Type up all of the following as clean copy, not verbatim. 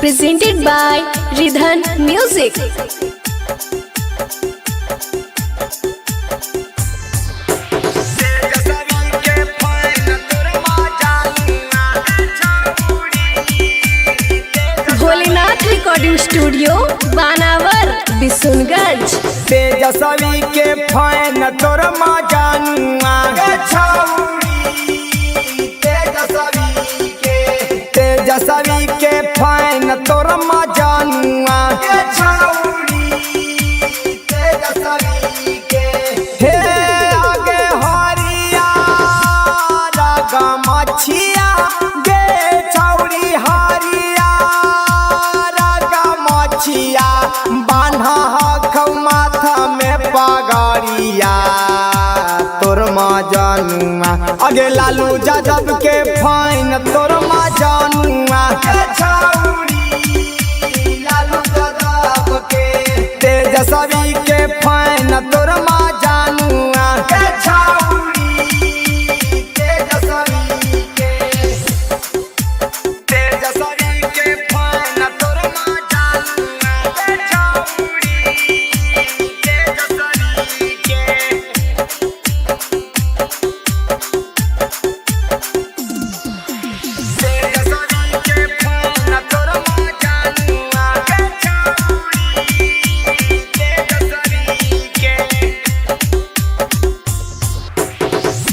Presented by Ridhan Music. Bholenath recording studio Banawar Bishunganj. Tejashwi के fan तोर मजानुआ तेजस्वी के फैन तोर मजानुआ हे आगे हरिया रागा मछिया गे छौड़ी हरिया रागा मछिया बान्हा हखौ माथा में पगड़िया तोर मजानुआ अगे लालू यादव के फैन तोर मजानुआ तेजस्वी के फैन तोर मजानुआ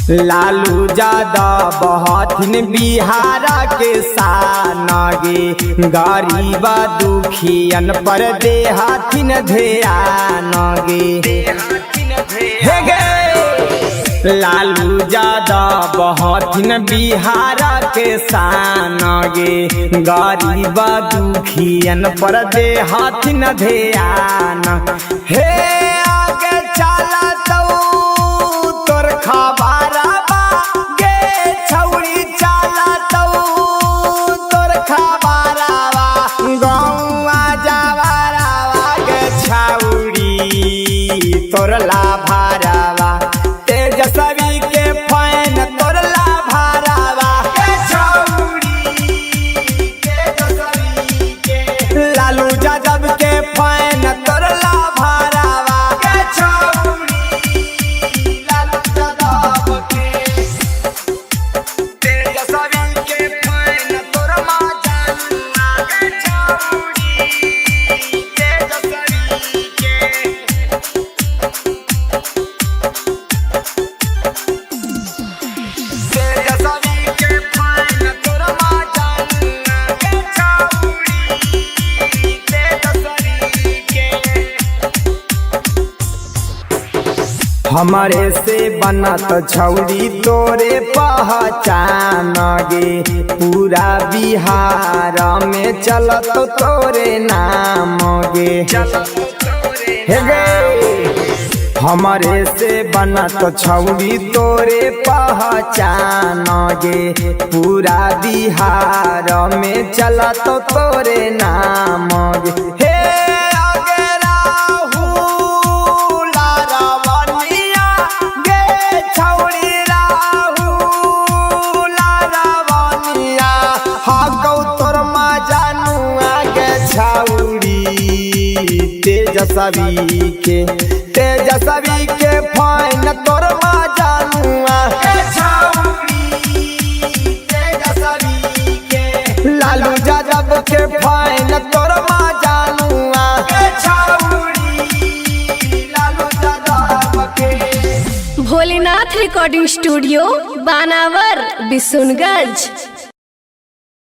लालू यादव बहथिन बिहार के शानगे गरीब दुखियन पर देहथिन ध्यान गे हे गे लालू यादव बहथिन बिहार के शानगे गरीब दुखियन पर देहथिन ध्यान हे आगे चला तोर खबर तोर लाभारावा तेजस्वी के फैन तोर लाभारावा लालू यादव के फैन तोर लाभारावा तेजस्वी के फैन तोर हमारे से बनत छौड़ी तोरे पहचान गे पूरा बिहार में चलत तोरे नाम गे हे गे हमारे से बनत छौड़ी तोरे पहचान गे पूरा बिहार में चलत तोरे नाम गे तेजस्वी के फैन तोर मजानुआ लालू यादव के फैन तोर मजानुआ भोलेनाथ रिकॉर्डिंग स्टूडियो बानावर बिशुनगंज।